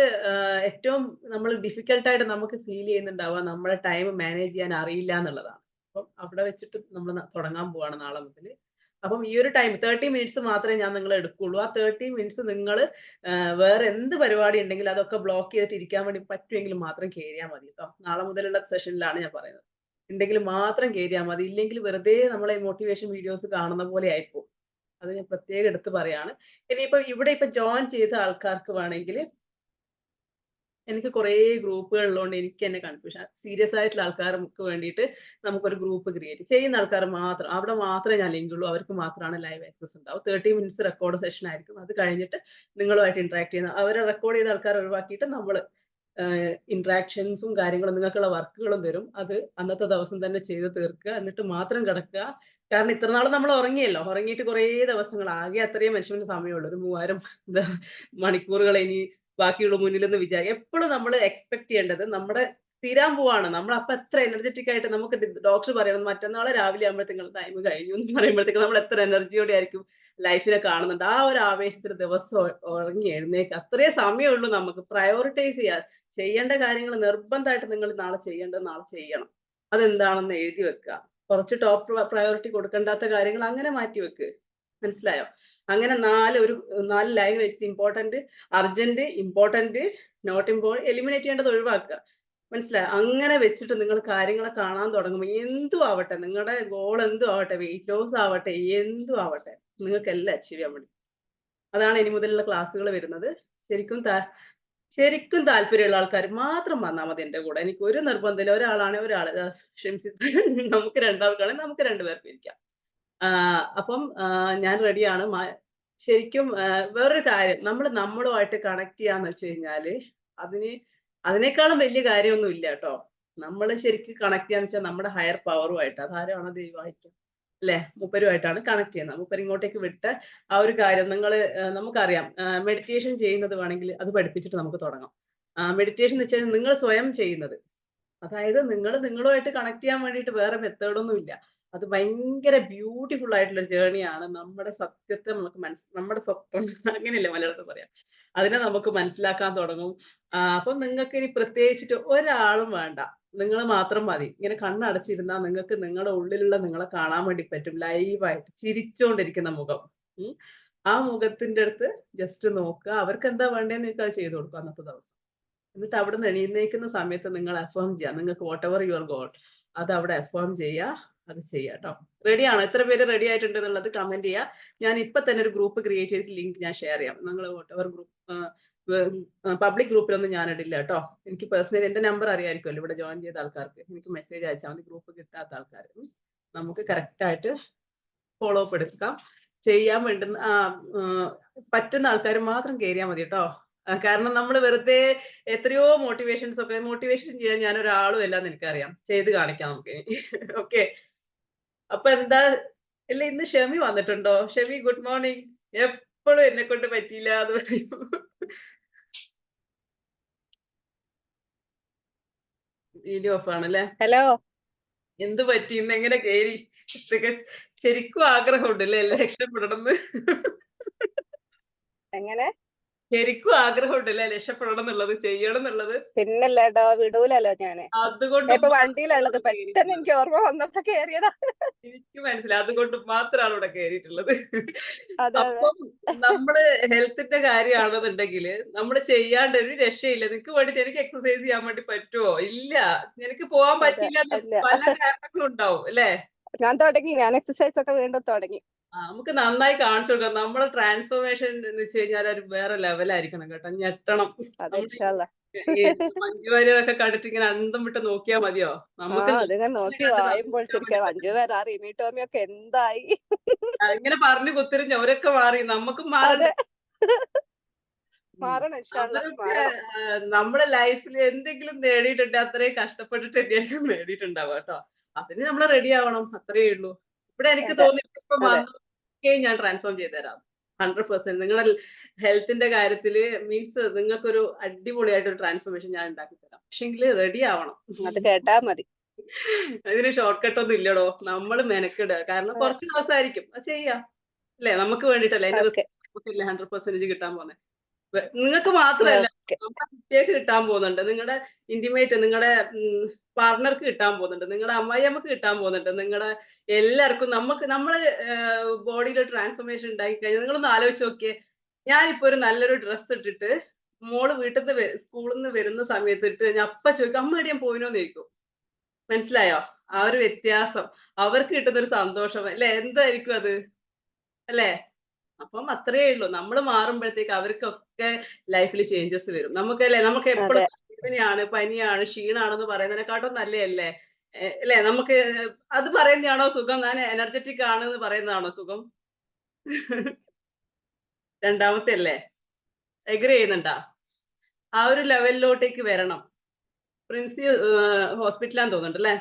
ഏറ്റവും നമ്മൾ ഡിഫിക്കൽട്ട് ആയിട്ട് നമുക്ക് ഫീൽ ചെയ്യുന്നുണ്ടാവുക നമ്മുടെ ടൈം മാനേജ് ചെയ്യാൻ അറിയില്ല എന്നുള്ളതാണ്. അപ്പം അവിടെ വെച്ചിട്ട് നമ്മൾ തുടങ്ങാൻ പോവാണ് നാളെ മുതൽ. അപ്പം ഈ ഒരു ടൈം 30 മിനിറ്റ്സ് മാത്രമേ ഞാൻ നിങ്ങളെ എടുക്കുള്ളൂ. ആ 30 മിനിറ്റ്സ് നിങ്ങൾ വേറെ എന്ത് പരിപാടി ഉണ്ടെങ്കിലും അതൊക്കെ ബ്ലോക്ക് ചെയ്തിട്ട് ഇരിക്കാൻ വേണ്ടി പറ്റുമെങ്കിൽ മാത്രം കേറിയാൽ മതി ട്ടോ. നാളെ മുതലുള്ള സെഷനിലാണ് ഞാൻ പറയുന്നത്. ഉണ്ടെങ്കിൽ മാത്രം കേറിയാൽ മതി. ഇല്ലെങ്കിൽ വെറുതെ നമ്മളെ മോട്ടിവേഷൻ വീഡിയോസ് കാണുന്ന പോലെ ആയിപ്പോവും. അത് ഞാൻ പ്രത്യേകം എടുത്ത് പറയാണ്. ഇനിയിപ്പോ ഇവിടെ ഇപ്പൊ ജോയിൻ ചെയ്ത ആൾക്കാർക്ക് വേണമെങ്കില് എനിക്ക് കുറേ ഗ്രൂപ്പുകൾ ഉള്ളോണ്ട് എനിക്ക് തന്നെ കൺഫ്യൂഷൻ. സീരിയസ് ആയിട്ടുള്ള ആൾക്കാർക്ക് വേണ്ടിയിട്ട് നമുക്കൊരു ഗ്രൂപ്പ് ക്രിയേറ്റ് ചെയ്യുന്ന ആൾക്കാർ മാത്രം അവിടെ മാത്രമേ ഞാൻ ലിങ്ക് ഉള്ളൂ. അവർക്ക് മാത്രമാണ് ലൈവ് ആക്സസ് ഉണ്ടാവും. 30 മിനിറ്റ്സ് റെക്കോർഡ് സെഷൻ ആയിരിക്കും. അത് കഴിഞ്ഞിട്ട് നിങ്ങളുമായിട്ട് ഇന്ററാക്ട് ചെയ്യുന്ന അവരെ റെക്കോർഡ് ചെയ്ത ആൾക്കാരെ ഒഴിവാക്കിയിട്ട് നമ്മള് ഇന്ററാക്ഷൻസും കാര്യങ്ങളും നിങ്ങൾക്കുള്ള വർക്കുകളും തരും. അത് അന്നത്തെ ദിവസം തന്നെ ചെയ്ത് തീർക്കുക. എന്നിട്ട് മാത്രം കിടക്കുക. കാരണം ഇത്ര നാള് നമ്മൾ ഉറങ്ങിയല്ലോ. ഉറങ്ങിയിട്ട് കുറേ ദിവസങ്ങൾ ആകെ അത്രയും മനുഷ്യന് സമയമുള്ളൂ. ഒരു 3000 മണിക്കൂറുകൾ ഇനി ബാക്കിയുള്ള മുന്നിലെന്ന് എപ്പോഴും നമ്മൾ എക്സ്പെക്ട് ചെയ്യേണ്ടത് നമ്മുടെ തീരാൻ പോവാണ്. നമ്മൾ അപ്പൊ എത്ര എനർജറ്റിക് ആയിട്ട് നമുക്ക് ഡോക്ടർ പറയണം മറ്റന്നാളെ രാവിലെ ആകുമ്പോഴത്തേക്കും ടൈം കഴിഞ്ഞു എന്ന് പറയുമ്പോഴത്തേക്ക് നമ്മൾ എത്ര എനർജിയോടെ ആയിരിക്കും ലൈഫിനെ കാണുന്നുണ്ട്. ആ ഒരു ആവേശത്തിൽ ദിവസം ഉറങ്ങി എഴുന്നേൽക്കുക. അത്രേ സമയമുള്ളൂ നമുക്ക്. പ്രയോറിറ്റൈസ് ചെയ്യാൻ ചെയ്യേണ്ട കാര്യങ്ങൾ നിർബന്ധമായിട്ട് നിങ്ങൾ നാളെ ചെയ്യേണ്ടത് നാളെ ചെയ്യണം. അതെന്താണെന്ന് എഴുതി വെക്കുക. കുറച്ച് ടോപ്പ് പ്രയോറിറ്റി കൊടുക്കേണ്ടാത്ത കാര്യങ്ങൾ അങ്ങനെ മാറ്റി വെക്ക്. മനസ്സിലായോ? അങ്ങനെ 4 ലൈൻ വെച്ചിട്ട് important, urgent, important, not important eliminate ചെയ്യേണ്ടത് ഒഴിവാക്കുക. മനസ്സിലായോ? അങ്ങനെ വെച്ചിട്ട് നിങ്ങൾ കാര്യങ്ങളെ കാണാൻ തുടങ്ങുമ്പോൾ എന്തും ആവട്ടെ, നിങ്ങളുടെ ഗോൾ എന്തും ആവട്ടെ, വെയിറ്റ് ലോസ് ആവട്ടെ, എന്തും ആവട്ടെ, നിങ്ങൾക്ക് എല്ലാം അച്ചീവ് ചെയ്യാൻ പറ്റും. അതാണ് ഇനി മുതലുള്ള ക്ലാസ്സുകൾ വരുന്നത്. ശരിക്കും ശരിക്കും താല്പര്യമുള്ള ആൾക്കാർ മാത്രം വന്നാൽ മതി എന്റെ കൂടെ. എനിക്ക് ഒരു നിർബന്ധമില്ല. ഒരാളാണെങ്കിൽ ഒരാള് നമുക്ക് രണ്ടാൾക്കാണെങ്കിൽ നമുക്ക് 2 പേർക്കും ഇരിക്കാം. അപ്പം ഞാൻ റെഡിയാണ്. ശരിക്കും വേറൊരു കാര്യം നമ്മളുമായിട്ട് കണക്ട് ചെയ്യാന്ന് വെച്ച് കഴിഞ്ഞാല് അതിന് അതിനേക്കാളും വലിയ കാര്യമൊന്നും ഇല്ല ട്ടോ. നമ്മള് ശരിക്കും കണക്ട് ചെയ്യാന്ന് വെച്ചാൽ നമ്മുടെ ഹയർ പവറുമായിട്ട്. അതാരാണോ ദൈവമായിട്ട് അല്ലേ? മൂപ്പരുമായിട്ടാണ് കണക്ട് ചെയ്യുന്നത്. മൂപ്പര് ഇങ്ങോട്ടേക്ക് വിട്ട ആ ഒരു കാര്യം നമുക്കറിയാം. മെഡിറ്റേഷൻ ചെയ്യുന്നത് വേണമെങ്കിൽ അത് പഠിപ്പിച്ചിട്ട് നമുക്ക് തുടങ്ങാം. മെഡിറ്റേഷൻ എന്ന് വെച്ചാൽ നിങ്ങൾ സ്വയം ചെയ്യുന്നത്. അതായത് നിങ്ങളുമായിട്ട് കണക്ട് ചെയ്യാൻ വേണ്ടിയിട്ട് വേറെ മെത്തേഡൊന്നും ഇല്ല. അത് ഭയങ്കര ബ്യൂട്ടിഫുൾ ആയിട്ടുള്ള ഒരു ജേർണിയാണ്. നമ്മുടെ സത്യത്തെ നമുക്ക് നമ്മുടെ സ്വപ്നം അങ്ങനെയല്ലേ മലയാളത്തിൽ പറയാ. അതിനെ നമുക്ക് മനസ്സിലാക്കാൻ തുടങ്ങും. അപ്പം നിങ്ങൾക്ക് ഇനി പ്രത്യേകിച്ചിട്ട് ഒരാളും വേണ്ട. നിങ്ങൾ മാത്രം മതി. ഇങ്ങനെ കണ്ണടച്ചിരുന്നാൽ നിങ്ങൾക്ക് നിങ്ങളുടെ ഉള്ളിലുള്ള നിങ്ങളെ കാണാൻ വേണ്ടി പറ്റും. ലൈവായിട്ട് ചിരിച്ചോണ്ടിരിക്കുന്ന മുഖം. ഉം. ആ മുഖത്തിന്റെ അടുത്ത് ജസ്റ്റ് നോക്കുക. അവർക്ക് എന്താ വേണ്ടേന്ന് ചോദിച്ചാൽ അത് ചെയ്ത് കൊടുക്കും അന്നത്തെ ദിവസം. എന്നിട്ട് അവിടുന്ന് എഴുന്നേൽക്കുന്ന സമയത്ത് നിങ്ങൾ അഫേം ചെയ്യുക. നിങ്ങൾക്ക് വാട്ടെവർ യുവർ ഗോൾ അത് അവിടെ അഫേം ചെയ്യുക. അത് ചെയ്യുക ട്ടോ. റെഡിയാണോ? എത്ര പേര് റെഡി ആയിട്ടുണ്ട് എന്നുള്ളത് കമന്റ് ചെയ്യുക. ഞാൻ ഇപ്പൊ തന്നെ ഒരു ഗ്രൂപ്പ് ക്രിയേറ്റ് ചെയ്തിട്ട് ലിങ്ക് ഞാൻ ഷെയർ ചെയ്യാം. നിങ്ങൾ വാട്ടെവർ ഗ്രൂപ്പ് പബ്ലിക് ഗ്രൂപ്പിലൊന്നും ഞാൻ ഇടില്ല ട്ടോ. എനിക്ക് പേഴ്സണലി എന്റെ നമ്പർ അറിയാമായിരിക്കുമല്ലോ ഇവിടെ ജോയിൻ ചെയ്ത ആൾക്കാർക്ക്. എനിക്ക് മെസ്സേജ് അയച്ചാൽ മതി ഗ്രൂപ്പ് കിട്ടാത്ത ആൾക്കാർ. നമുക്ക് കറക്റ്റ് ആയിട്ട് ഫോളോ അപ്പ് എടുക്കാം. ചെയ്യാൻ വേണ്ടുന്ന പറ്റുന്ന ആൾക്കാർ മാത്രം കയറിയാൽ മതി ട്ടോ. കാരണം നമ്മൾ വെറുതെ എത്രയോ മോട്ടിവേഷൻ ചെയ്യാൻ ഞാൻ ഒരാളും അല്ലാന്ന് എനിക്കറിയാം. ചെയ്ത് കാണിക്കാം നമുക്ക് ഇനി. ഓക്കെ. അപ്പൊ എന്താ ഇല്ല ഇന്ന് ഷെമി വന്നിട്ടുണ്ടോ? Shemi good morning. എപ്പോഴും എന്നെ കൊണ്ട് പറ്റിയില്ല എന്ന് പറയും. വീഡിയോ ഓഫ് ആണല്ലേ? ഹലോ. എന്ത് പറ്റി? ഇന്ന് എങ്ങനെ കേറി? ഇതൊക്കെ ശരിക്കും ആഗ്രഹമുണ്ട് അല്ലേ എല്ലാം രക്ഷപ്പെടണമെന്ന്. എങ്ങനെ? ശരിക്കും ആഗ്രഹമുണ്ട് അല്ലേ രക്ഷപ്പെടണം എന്നുള്ളത്, ചെയ്യണം എന്നുള്ളത്. പിന്നല്ലേട്ടോ, വിടൂലല്ലോ ഞാന്. അതുകൊണ്ട് ഇപ്പൊ വണ്ടിയിലുള്ളത് പെട്ടെന്ന് എനിക്ക് ഓർമ്മ വന്നപ്പോ കേറിയതാ. എനിക്ക് മനസ്സിലായി. അതുകൊണ്ട് മാത്രമാണ് ഇവിടെ കേറിയിട്ടുള്ളത്. അതെ അതെ അപ്പം നമ്മള് ഹെൽത്തിന്റെ കാര്യമാണെന്നുണ്ടെങ്കില് നമ്മള് ചെയ്യാണ്ട് ഒരു രക്ഷയില്ല. നിനക്ക് വേണ്ടിട്ട് എനിക്ക് എക്സർസൈസ് ചെയ്യാൻ വേണ്ടി പറ്റുമോ? ഇല്ല. നിനക്ക് പോവാൻ അതെ. പറ്റില്ല ഇല്ല, പല കാരണങ്ങളും ഉണ്ടാവും അല്ലേ? ഞാൻ എക്സസൈസ് ഒക്കെ വീണ്ടും തുടങ്ങി. നമുക്ക് നന്നായി കാണിച്ചു കൊടുക്കാം. നമ്മളെ ട്രാൻസ്ഫോർമേഷൻ എന്ന് വെച്ച് കഴിഞ്ഞാൽ ഒരു വേറെ ലെവലായിരിക്കണം കേട്ടോ. ഞെട്ടണം. അതെ നമ്മൾ ഇൻഷാ അല്ലാ. മഞ്ജു വാര്യരൊക്കെ കണ്ടിട്ട് ഇങ്ങനെ അന്തം വിട്ട് നോക്കിയാ മതിയോ? നമുക്ക് അതിങ്ങനെ നോക്കി കണ്ട് വായും സന്തോഷിക്കാൻ പൊളിച്ചിരിക്ക. വേണ്ടി പറ്റും. മഞ്ജു വാര്യർ, റിമി ടോമി ഒക്കെ എന്തായി? ഇങ്ങനെ പറഞ്ഞു കുത്തിരിഞ്ഞ് അവരൊക്കെ മാറി, നമുക്കും അതെ, മാറണ്ടേ? ഉം. മാറണം, ഇൻഷാ അല്ലാ അവരൊക്കെ മാറണം. നമ്മുടെ ലൈഫിൽ എന്തെങ്കിലും നേടിയിട്ടുണ്ട്, അത്രയും കഷ്ടപ്പെട്ടിട്ട് തന്നെയായിരിക്കും നേടിയിട്ടുണ്ടാവുക കേട്ടോ. അതിന് നമ്മൾ റെഡി ആവണം, അത്രയേ ഉള്ളൂ. ഇവിടെ എനിക്ക് അതെ, തോന്നി ഇപ്പൊ അതെ, വന്നൊക്കെ ഞാൻ ട്രാൻസ്ഫോം ചെയ്ത് തരാം. 100% നിങ്ങളുടെ ഹെൽത്തിന്റെ കാര്യത്തില് മീൻസ് നിങ്ങൾക്കൊരു അടിപൊളിയായിട്ട് ഒരു ട്രാൻസ്ഫോർമേഷൻ ഞാൻ ഉണ്ടാക്കി തരാം. പക്ഷെങ്കിൽ റെഡി ആവണം. അത് കേട്ടാ മതി. അതിന് ഷോർട്ട് കട്ട് ഒന്നും ഇല്ലടോ. നമ്മൾ മെനക്കിടുക. കാരണം കുറച്ച് ദിവസമായിരിക്കും അത് ചെയ്യാം. അല്ലേ? നമുക്ക് വേണ്ടിയിട്ടല്ലേ അതിന്റെ ഓക്കെ, റിസൾട്ട് നമുക്കില്ല 100% കിട്ടാൻ പോകുന്നത്. നിങ്ങൾക്ക് മാത്രമല്ല, ഓക്കെ. നമ്മുടെ കുട്ടികൾക്ക് കിട്ടാൻ പോകുന്നുണ്ട്, നിങ്ങളുടെ ഇന്റിമേറ്റ്, നിങ്ങളുടെ പാർട്ണർക്ക് കിട്ടാൻ പോകുന്നുണ്ട്, നിങ്ങളുടെ അമ്മായിയമ്മക്ക് കിട്ടാൻ പോകുന്നുണ്ട്, നിങ്ങളുടെ എല്ലാവർക്കും നമുക്ക് നമ്മുടെ ബോഡിയിൽ ട്രാൻസ്ഫോർമേഷൻ ഉണ്ടാക്കി കഴിഞ്ഞാൽ നിങ്ങളൊന്ന് ആലോചിച്ച് നോക്കിയേ. ഞാനിപ്പോ ഒരു നല്ലൊരു ഡ്രസ്സ് ഇട്ടിട്ട് മോള് വീട്ടിൽ നിന്ന് സ്കൂളിൽ നിന്ന് വരുന്ന സമയത്ത് ഇട്ട് ഞാൻ അപ്പ ചോദിക്കും, അമ്മ എവിടെയാ പോയിനോന്ന് ചോദിക്കും. മനസ്സിലായോ? ആ ഒരു വ്യത്യാസം അവർക്ക് കിട്ടുന്ന ഒരു സന്തോഷം അല്ലെ, എന്തായിരിക്കും അത്? അല്ലേ? അപ്പം അത്രയേ ഉള്ളൂ. നമ്മൾ മാറുമ്പോഴത്തേക്ക് അവർക്കൊക്കെ ലൈഫിൽ ചേഞ്ചസ് വരും. നമുക്കല്ലേ, നമുക്ക് എപ്പോഴും അതെ, വേദനയാണ്, പനിയാണ്, ക്ഷീണാണെന്ന് പറയുന്നതിനെക്കാട്ടും നല്ലതല്ലേ? അല്ലേ? നമുക്ക് അത് പറയുന്നതാണോ സുഖം? ഞാൻ എനർജറ്റിക് ആണെന്ന് പറയുന്നതാണോ സുഖം? രണ്ടാമത്തെ അല്ലേ? എഗ്രി ചെയ്യുന്നുണ്ടാ? ആ ഒരു ലെവലിലോട്ടേക്ക് വരണം. പ്രിൻസി ഹോസ്പിറ്റലാന്ന് തോന്നുന്നുണ്ട് അല്ലേ?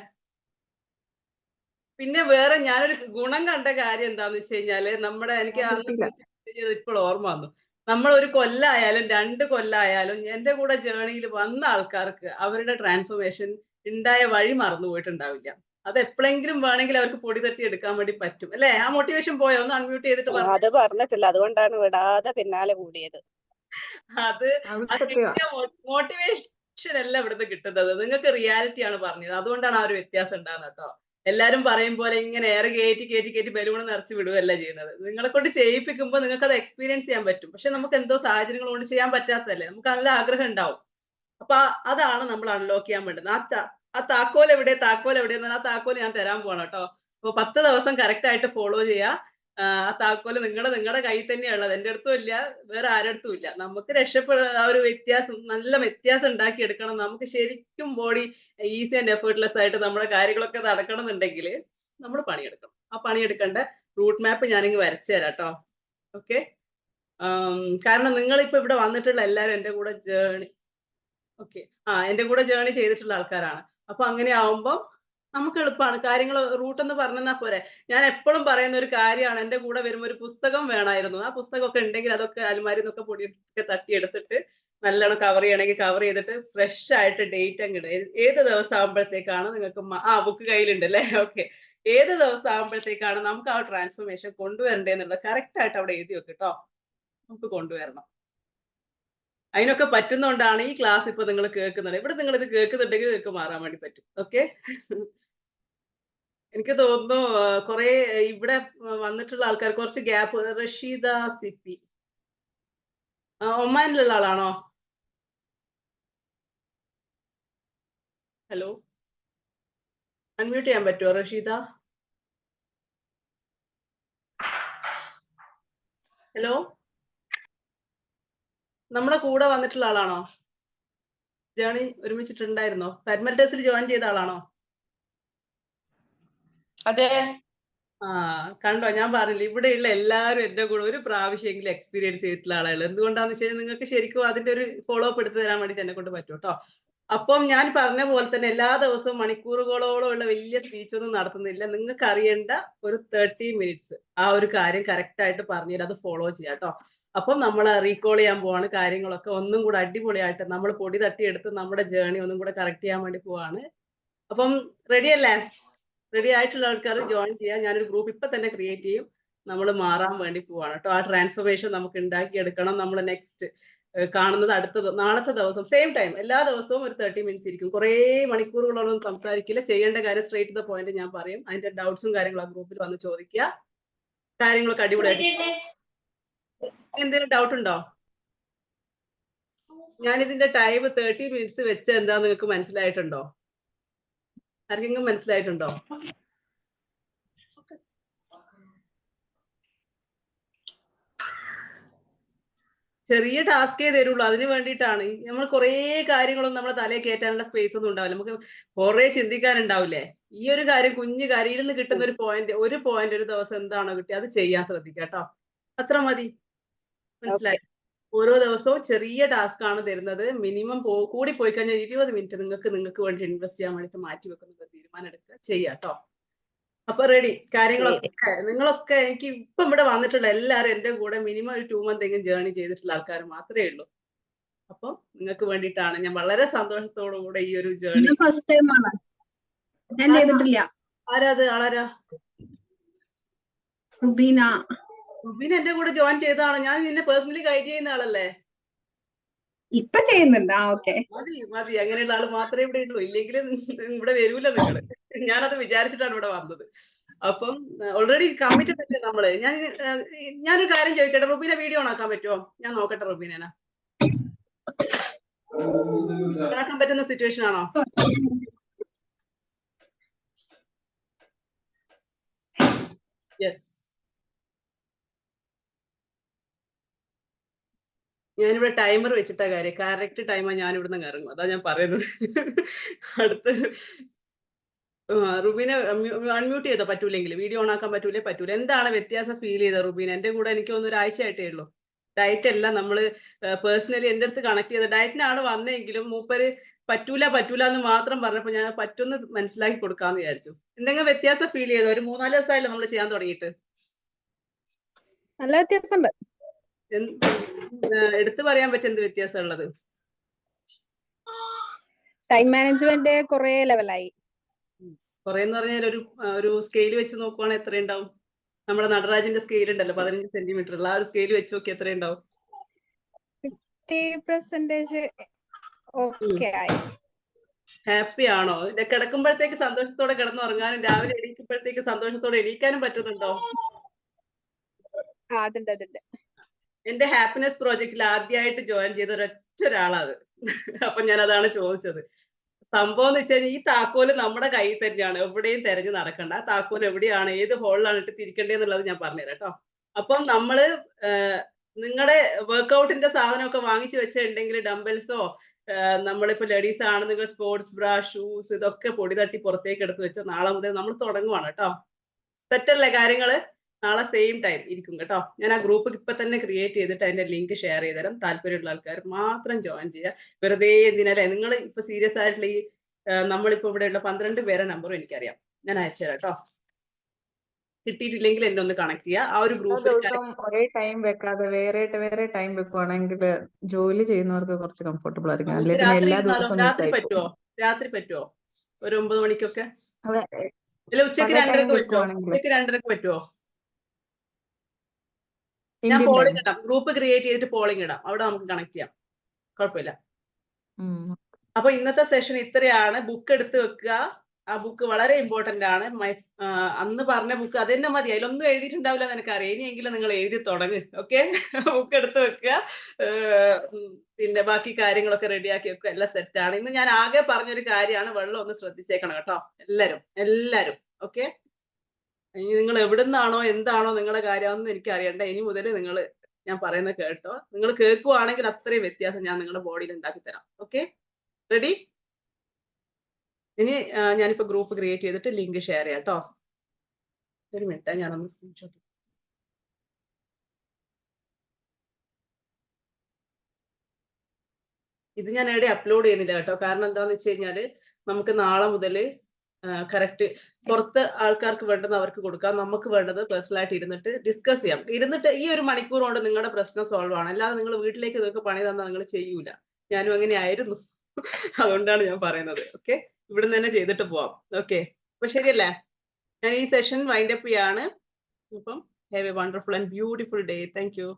പിന്നെ വേറെ ഞാനൊരു ഗുണം കണ്ട കാര്യം എന്താന്ന് വെച്ച് കഴിഞ്ഞാല്, നമ്മുടെ എനിക്ക് ഞാൻ അന്ന് കിട്ടിയില്ല. ഇപ്പോൾ ഓർമ്മ വന്നു. നമ്മൾ ഒരു കൊല്ലായാലും 2 കൊല്ലായാലും എന്റെ കൂടെ ജേർണിയിൽ വന്ന ആൾക്കാർക്ക് അവരുടെ ട്രാൻസ്ഫോർമേഷൻ ഉണ്ടായ വഴി മറന്നു പോയിട്ടുണ്ടാവില്ല. അത് എപ്പോഴെങ്കിലും വേണമെങ്കിൽ അവർക്ക് പൊടി തട്ടി എടുക്കാൻ വേണ്ടി പറ്റും. അല്ലേ? ആ മോട്ടിവേഷൻ പോയോ? ഒന്ന് അൺമ്യൂട്ട് ചെയ്തിട്ട് പറഞ്ഞു. അത് പറഞ്ഞിട്ടില്ല. അതുകൊണ്ടാണ് വിടാതെ പിന്നാലെ കൂടിയത്. അത് അത് ആ സത്യമാ. കിട്ടിയ മോട്ടിവേഷൻ അല്ല ഇവിടുന്ന് കിട്ടുന്നത്. നിങ്ങൾക്ക് റിയാലിറ്റി ആണ് പറഞ്ഞത്. അതുകൊണ്ടാണ് ആ ഒരു വ്യത്യാസം ഉണ്ടാകുന്നത് കേട്ടോ. എല്ലാരും പറയും പോലെ ഇങ്ങനെ എയർ കയറ്റി കയറ്റി കയറ്റി ബലൂൺ നിറച്ച് വിടുകയല്ല ചെയ്യുന്നത്. നിങ്ങളെ കൊണ്ട് ചെയ്യിപ്പിക്കുമ്പോൾ നിങ്ങൾക്ക് അത് എക്സ്പീരിയൻസ് ചെയ്യാൻ പറ്റും. പക്ഷെ നമുക്ക് എന്തോ സാഹചര്യങ്ങൾ കൊണ്ട് ചെയ്യാൻ പറ്റാത്തതല്ലേ. നമുക്ക് നല്ല ആഗ്രഹം ഉണ്ടാവും. അപ്പൊ അതാണ് നമ്മൾ അൺലോക്ക് ചെയ്യാൻ വേണ്ടത്. ആ താക്കോൽ എവിടെ, താക്കോൽ എവിടെയെന്ന്, ആ താക്കോൽ ഞാൻ തരാൻ പോവാണ് കേട്ടോ. അപ്പൊ 10 ദിവസം കറക്റ്റ് ആയിട്ട് ഫോളോ ചെയ്യുക. ആ താക്കോല് നിങ്ങളുടെ കയ്യിൽ തന്നെയാ ഉള്ളത്. എന്റെ അടുത്തും ഇല്ല, വേറെ ആരുടെ അടുത്തും ഇല്ല. നമുക്ക് ആ ഒരു വ്യത്യാസം, നല്ല വ്യത്യാസം ഉണ്ടാക്കി എടുക്കണം. നമുക്ക് ശരിക്കും ബോഡി ഈസി ആൻഡ് എഫേർട്ട്ലെസ് ആയിട്ട് നമ്മുടെ കാര്യങ്ങളൊക്കെ നടക്കണം എന്നുണ്ടെങ്കിൽ നമ്മൾ പണിയെടുക്കണം. ആ പണിയെടുക്കേണ്ട റൂട്ട് മാപ്പ് ഞാനിങ്ങ് വരച്ചു തരാം കേട്ടോ. ഓക്കെ. കാരണം നിങ്ങളിപ്പോ ഇവിടെ വന്നിട്ടുള്ള എല്ലാവരും എന്റെ കൂടെ ഓക്കെ. എന്റെ കൂടെ ജേർണി ചെയ്തിട്ടുള്ള ആൾക്കാരാണ്. അപ്പൊ അങ്ങനെ ആവുമ്പം നമുക്ക് എളുപ്പമാണ്. കാര്യങ്ങൾ റൂട്ട് എന്ന് പറഞ്ഞാ പോരെ. ഞാൻ എപ്പോഴും പറയുന്ന ഒരു കാര്യമാണ്, എന്റെ കൂടെ വരുമ്പോ ഒരു പുസ്തകം വേണമായിരുന്നു. ആ പുസ്തകമൊക്കെ ഉണ്ടെങ്കിൽ അതൊക്കെ അലമാരിന്നൊക്കെ പൊടിയൊക്കെ തട്ടിയെടുത്തിട്ട് നല്ലോണം കവർ ചെയ്യണമെങ്കിൽ കവർ ചെയ്തിട്ട് ഫ്രഷ് ആയിട്ട് ഡേറ്റ് അങ്ങ് ഇടുക. ഏത് ദിവസം ആകുമ്പോഴത്തേക്കാണ് നിങ്ങൾക്ക് ബുക്ക് കയ്യിലുണ്ട് അല്ലേ? ഓക്കെ. ഏത് ദിവസം ആകുമ്പോഴത്തേക്കാണ് നമുക്ക് ആ ട്രാൻസ്ഫോർമേഷൻ കൊണ്ടുവരേണ്ടതെന്നുള്ളത് കറക്റ്റ് ആയിട്ട് അവിടെ എഴുതി വെക്ക് ട്ടോ. നമുക്ക് കൊണ്ടുവരണം. അതിനൊക്കെ പറ്റുന്നോണ്ടാണ് ഈ ക്ലാസ് ഇപ്പൊ നിങ്ങൾ കേൾക്കുന്നത്. ഇവിടെ നിങ്ങൾ ഇത് കേൾക്കുന്നുണ്ടെങ്കിൽ നിങ്ങൾക്ക് മാറാൻ വേണ്ടി പറ്റും. ഓക്കെ. എനിക്ക് തോന്നുന്നു കുറെ ഇവിടെ വന്നിട്ടുള്ള ആൾക്കാർ കുറച്ച് ഗ്യാപ്പ്. റഷീദ സിപ്പി ഒമാനിലുള്ള ആളാണോ? ഹലോ, അൺമ്യൂട്ട് ചെയ്യാൻ പറ്റുമോ റഷീദ? ഹലോ, നമ്മുടെ കൂടെ വന്നിട്ടുള്ള ആളാണോ? ജേണി ഒരുമിച്ചിട്ടുണ്ടായിരുന്നോ? കരിമൽറ്റേഴ്സിൽ ജോയിൻ ചെയ്ത ആളാണോ? അതെ. കണ്ടോ, ഞാൻ പറഞ്ഞില്ല, ഇവിടെയുള്ള എല്ലാവരും എന്റെ കൂടെ ഒരു പ്രാവശ്യമെങ്കിലും എക്സ്പീരിയൻസ് ചെയ്തിട്ടുള്ള ആളുകൾ. എന്തുകൊണ്ടാന്ന് വെച്ച് കഴിഞ്ഞാൽ നിങ്ങൾക്ക് ശരിക്കും അതിന്റെ ഒരു ഫോളോ അപ്പ് എടുത്ത് തരാൻ വേണ്ടിയിട്ട് എന്നെ കൊണ്ട് പറ്റും കേട്ടോ. അപ്പം ഞാൻ പറഞ്ഞ പോലെ തന്നെ എല്ലാ ദിവസവും മണിക്കൂറുകളോളം ഉള്ള വലിയ സ്പീച്ച് ഒന്നും നടത്തുന്നില്ല. നിങ്ങൾക്ക് അറിയേണ്ട ഒരു 30 മിനിറ്റ്സ് ആ ഒരു കാര്യം കറക്റ്റ് ആയിട്ട് പറഞ്ഞുതരാം. അത് ഫോളോ ചെയ്യാം കേട്ടോ. അപ്പം നമ്മൾ റീകോൾ ചെയ്യാൻ പോവാണ്. കാര്യങ്ങളൊക്കെ ഒന്നും കൂടെ അടിപൊളിയായിട്ട് നമ്മൾ പൊടി തട്ടിയെടുത്ത് നമ്മുടെ ജേർണി ഒന്നും കൂടെ കറക്റ്റ് ചെയ്യാൻ വേണ്ടി പോവാണ്. അപ്പം റെഡി അല്ലേ? റെഡി ആയിട്ടുള്ള ആൾക്കാർ ജോയിൻ ചെയ്യാം. ഞാനൊരു ഗ്രൂപ്പ് ഇപ്പൊ തന്നെ ക്രിയേറ്റ് ചെയ്യും. നമ്മൾ മാറാൻ വേണ്ടി പോവാണ് കേട്ടോ. ആ ട്രാൻസ്ഫോർമേഷൻ നമുക്ക് ഉണ്ടാക്കിയെടുക്കണം. നമ്മൾ നെക്സ്റ്റ് കാണുന്നത് നാളത്തെ ദിവസം സെയിം ടൈം. എല്ലാ ദിവസവും ഒരു 30 മിനിറ്റ്സ് ഇരിക്കും. കുറേ മണിക്കൂറുകളൊന്നും സംസാരിക്കില്ല. ചെയ്യേണ്ട കാര്യം സ്ട്രേറ്റ് ടു ദ പോയിന്റ് ഞാൻ പറയും. അതിന്റെ ഡൗട്ട്സും കാര്യങ്ങളും ആ ഗ്രൂപ്പിൽ വന്ന് ചോദിക്കുക. കാര്യങ്ങളൊക്കെ അടിപൊളിയായിട്ട്. എന്തെങ്കിലും ഡൗട്ട് ഉണ്ടോ? ഞാനിതിന്റെ ടൈം 30 മിനിറ്റ്സ് വെച്ച് എന്താ നിങ്ങൾക്ക് മനസ്സിലായിട്ടുണ്ടോ? ആർക്കെങ്കിലും മനസ്സിലായിട്ടുണ്ടോ? ചെറിയ ടാസ്കേ തരുള്ളൂ. അതിന് വേണ്ടിയിട്ടാണ്. നമ്മൾ കുറേ കാര്യങ്ങളൊന്നും നമ്മളെ തലയിൽ കയറ്റാനുള്ള സ്പേസ് ഒന്നും ഉണ്ടാവില്ല. നമുക്ക് കുറേ ചിന്തിക്കാനുണ്ടാവില്ലേ? ഈ ഒരു കാര്യം, കുഞ്ഞു കാര്യം, ഇരുന്ന് കിട്ടുന്ന ഒരു പോയിന്റ് ഒരു ദിവസം എന്താണോ കിട്ടിയത് അത് ചെയ്യാൻ ശ്രദ്ധിക്കുക കേട്ടോ. അത്ര മതി. ഓക്കെ. മനസ്സിലായി? ഓരോ ദിവസവും ചെറിയ ടാസ്ക് ആണ് തരുന്നത്. മിനിമം കൂടി പോയി കഴിഞ്ഞാൽ 20 മിനിറ്റ് നിങ്ങൾക്ക് വേണ്ടി ഇൻവെസ്റ്റ് ചെയ്യാൻ വേണ്ടിയിട്ട് മാറ്റി വെക്കുന്ന തീരുമാനം എടുക്കുക, ചെയ്യാം കേട്ടോ. അപ്പൊ റെഡി കാര്യങ്ങളൊക്കെ നിങ്ങളൊക്കെ എനിക്ക് ഇപ്പം ഇവിടെ വന്നിട്ടുള്ള എല്ലാവരും എന്റെ കൂടെ മിനിമം ഒരു 2 മന്ത് എങ്കിലും ജേർണി ചെയ്തിട്ടുള്ള ആൾക്കാർ മാത്രമേ ഉള്ളൂ. അപ്പം നിങ്ങൾക്ക് വേണ്ടിയിട്ടാണ് ഞാൻ വളരെ സന്തോഷത്തോടു കൂടെ ഈ ഒരു ജേർണി. ഫസ്റ്റ് ടൈം ആണ്, ഞാൻ ചെയ്തിട്ടില്ല. ആരാത്? ആളാരാ? റുബീന. റുബീന എന്റെ കൂടെ ജോയിൻ ചെയ്തതാണ്. ഞാൻ നിന്നെ പേഴ്സണലി ഗൈഡ് ചെയ്യുന്ന ആളല്ലേ? ഇപ്പൊ ചെയ്യുന്നുണ്ട്. ഓക്കെ, മതി മതി, അങ്ങനെയുള്ള ആള് മാത്രമേ ഇവിടെ ഉള്ളൂ. ഇല്ലെങ്കിൽ ഇവിടെ വരൂല നിങ്ങള്. ഞാനത് വിചാരിച്ചിട്ടാണ് ഇവിടെ വന്നത്. അപ്പം ഓൾറെഡി കമ്മിറ്റഡ് അല്ലേ നമ്മള്. ഞാനൊരു കാര്യം ചോദിക്കട്ടെ, റുബീന വീഡിയോ ഓൺ ആക്കാൻ പറ്റുമോ? ഞാൻ നോക്കട്ടെ റുബീന. ഓണാക്കാൻ പറ്റുന്ന സിറ്റുവേഷൻ ആണോ? യെസ്. ഞാനിവിടെ ടൈമർ വെച്ചിട്ടാ കാര്യം. കറക്റ്റ് ടൈമാണ് ഞാൻ ഇവിടുന്ന് ഇറങ്ങും. അതാ ഞാൻ പറയുന്നത്. അടുത്ത റുബീനെ അൺമ്യൂട്ട് ചെയ്തോ? പറ്റൂലെങ്കിൽ വീഡിയോ ഓൺ ആക്കാൻ പറ്റൂലേ? പറ്റൂല. എന്താണ് വ്യത്യാസം ഫീൽ ചെയ്ത റുബീന? എന്റെ കൂടെ എനിക്ക് തോന്നുന്നു ഒരാഴ്ച ആയിട്ടേ ഉള്ളൂ. ഡയറ്റ് അല്ല നമ്മള് പേഴ്സണലി എന്റെ അടുത്ത് കണക്ട് ചെയ്ത ഡയറ്റിനാണ് വന്നെങ്കിലും മൂപ്പര് പറ്റൂല എന്ന് മാത്രം പറഞ്ഞപ്പോ ഞാൻ പറ്റുമെന്ന് മനസ്സിലാക്കി കൊടുക്കാന്ന് വിചാരിച്ചു. എന്തെങ്കിലും വ്യത്യാസം ഫീൽ ചെയ്തോ? ഒരു 3-4 ദിവസമായില്ലോ നമ്മൾ ചെയ്യാൻ തുടങ്ങിയിട്ട്. നല്ല വ്യത്യാസമുണ്ട്. എടുത്തു പറയാൻ പറ്റും എന്ത് വ്യത്യാസം ഉള്ളത്? ടൈം മാനേജ്മെന്റ് കുറെ ലെവലായി. കുറെ എന്ന് പറഞ്ഞാൽ ഒരു സ്കെയിൽ വെച്ച് നോക്കുവാണെങ്കിൽ എത്ര ഉണ്ടാവും? നമ്മുടെ നടരാജിന്റെ സ്കെയിൽ ഉണ്ടല്ലോ 15 സെന്റിമീറ്റർ ഉള്ള, ആ ഒരു സ്കെയിൽ വെച്ച് നോക്കി എത്ര ഉണ്ടാവും? 50% ഓക്കെ ആയി. ഹാപ്പി ആണോ? കിടക്കുമ്പോഴത്തേക്ക് സന്തോഷത്തോടെ കിടന്നുറങ്ങാനും രാവിലെ എണീക്കുമ്പോഴത്തേക്ക് സന്തോഷത്തോടെ എണീക്കാനും പറ്റുന്നുണ്ടോ? അതുണ്ട്. എന്റെ ഹാപ്പിനെസ് പ്രോജക്റ്റിൽ ആദ്യമായിട്ട് ജോയിൻ ചെയ്ത ഒരാളാണ്. അപ്പൊ ഞാൻ അതാണ് ചോദിച്ചത്. സംഭവം എന്ന് വെച്ചാൽ ഈ താക്കോല് നമ്മുടെ കയ്യിൽ തന്നെയാണ്. എവിടെയും തെരഞ്ഞു നടക്കണ്ട. ആ താക്കോൽ എവിടെയാണ്, ഏത് ഹോളിലാണ് ഇട്ട് തിരിക്കേണ്ടതെന്നുള്ളത് ഞാൻ പറഞ്ഞുതരാം കേട്ടോ. അപ്പം നമ്മള് നിങ്ങളുടെ വർക്ക്ഔട്ടിന്റെ സാധനമൊക്കെ വാങ്ങിച്ചു വെച്ചിട്ടുണ്ടെങ്കിൽ ഡംബൽസോ, നമ്മളിപ്പോ ലേഡീസ് ആണ്, നിങ്ങൾ സ്പോർട്സ് ബ്രാ, ഷൂസ്, ഇതൊക്കെ പൊടി തട്ടി പുറത്തേക്ക് എടുത്ത് വെച്ച് നാളെ മുതൽ നമ്മൾ തുടങ്ങുവാണ് കേട്ടോ. തെറ്റല്ലേ കാര്യങ്ങള്? നാളെ സെയിം ടൈം ഇരിക്കും കേട്ടോ. ഞാൻ ആ ഗ്രൂപ്പ് ഇപ്പൊ തന്നെ ക്രിയേറ്റ് ചെയ്തിട്ട് അതിന്റെ ലിങ്ക് ഷെയർ ചെയ്തുതരാം. താല്പര്യമുള്ള ആൾക്കാർ മാത്രം ജോയിൻ ചെയ്യുക. വെറുതെ എന്തിനല്ലേ നിങ്ങൾ ഇപ്പൊ സീരിയസ് ആയിട്ടുള്ള ഈ നമ്മളിപ്പോ ഇവിടെയുള്ള 12 പേരെ നമ്പറും എനിക്കറിയാം. ഞാൻ അയച്ചുതരാം കേട്ടോ. കിട്ടിയിട്ടില്ലെങ്കിൽ എന്നെ ഒന്ന് കണക്ട് ചെയ്യുക. ആ ഒരു ഗ്രൂപ്പിൽ ഒരേ ടൈം വെക്കാതെ വേറെ ടൈം വെക്കുവാണെങ്കിൽ ജോലി ചെയ്യുന്നവർക്ക് കുറച്ച് കംഫർട്ടബിൾ ആയിരിക്കും. അല്ലെ പിന്നെ എല്ലാ ദിവസവും രാത്രി പറ്റുമോ? ഒരു 9 മണിക്കൊക്കെ? അല്ല ഉച്ചക്ക് പകൽ 2:30 time പറ്റുമോ? വെക്കുവാണെങ്കിൽ. ഉച്ചക്ക് 2:30 പറ്റുമോ? ഞാൻ പോളിംഗ് ഇടാം. ഗ്രൂപ്പ് ക്രിയേറ്റ് ചെയ്തിട്ട് പോളിംഗ് ഇടാം. അവിടെ നമുക്ക് കണക്ട് ചെയ്യാം. കുഴപ്പമില്ല. അപ്പൊ ഇന്നത്തെ സെഷൻ ഇത്രയാണ്. ബുക്ക് എടുത്ത് വെക്കുക. ആ ബുക്ക് വളരെ ഇമ്പോർട്ടന്റ് ആണ്. അന്ന് പറഞ്ഞ ബുക്ക് അത് തന്നെ മതി. അതിലൊന്നും എഴുതിയിട്ടുണ്ടാവില്ല എനിക്കറിയാം. ഇനിയെങ്കിലും നിങ്ങൾ എഴുതി തുടങ്ങ്. ഓക്കെ? ബുക്ക് എടുത്ത് വെക്കുക. പിന്നെ ബാക്കി കാര്യങ്ങളൊക്കെ റെഡിയാക്കി വെക്കുക. എല്ലാം സെറ്റാണ്. ഇന്ന് ഞാൻ ആകെ പറഞ്ഞൊരു കാര്യമാണ്, വെള്ളം ഒന്ന് ശ്രദ്ധിച്ചേക്കണം കേട്ടോ. എല്ലാരും. ഓക്കെ? ഇനി നിങ്ങൾ എവിടുന്നാണോ എന്താണോ നിങ്ങളുടെ കാര്യമൊന്നും എനിക്ക് അറിയണ്ട. ഇനി മുതൽ നിങ്ങൾ ഞാൻ പറയുന്നത് കേട്ടോ. നിങ്ങൾ കേൾക്കുവാണെങ്കിൽ അത്രയും വ്യത്യാസം ഞാൻ നിങ്ങളുടെ ബോഡിയിൽ ഉണ്ടാക്കി തരാം. ഓക്കെ? റെഡി? ഇനി ഞാനിപ്പോ ഗ്രൂപ്പ് ക്രിയേറ്റ് ചെയ്തിട്ട് ലിങ്ക് ഷെയർ ചെയ്യാം കേട്ടോ. ഒരു മിനിറ്റ്, ഞാനൊന്ന് സ്ക്രീൻഷോട്ട്. ഇത് ഞാൻ എവിടെ അപ്ലോഡ് ചെയ്യുന്നില്ല കേട്ടോ. കാരണം എന്താന്ന് വെച്ച് കഴിഞ്ഞാല് നമുക്ക് നാളെ മുതൽ കറക്റ്റ് പുറത്ത് ആൾക്കാർക്ക് വേണ്ടത് അവർക്ക് കൊടുക്കാം. നമുക്ക് വേണ്ടത് പേഴ്സണലായിട്ട് ഇരുന്നിട്ട് ഡിസ്കസ് ചെയ്യാം. ഇരുന്നിട്ട് ഈ 1 മണിക്കൂർ കൊണ്ട് നിങ്ങളുടെ പ്രശ്നം സോൾവ് ആണ്. അല്ലാതെ നിങ്ങൾ വീട്ടിലേക്ക് നിങ്ങൾക്ക് പണി തന്നാൽ നിങ്ങൾ ചെയ്യൂല. ഞാനും അങ്ങനെ ആയിരുന്നു. അതുകൊണ്ടാണ് ഞാൻ പറയുന്നത്. ഓക്കെ? ഇവിടുന്ന് തന്നെ ചെയ്തിട്ട് പോവാം. ഓക്കെ? അപ്പൊ ശരിയല്ലേ? ഞാൻ ഈ സെഷൻ വൈൻഡ് അപ്പ് ചെയ്യാണ്. അപ്പം have A wonderful and beautiful day. Thank you.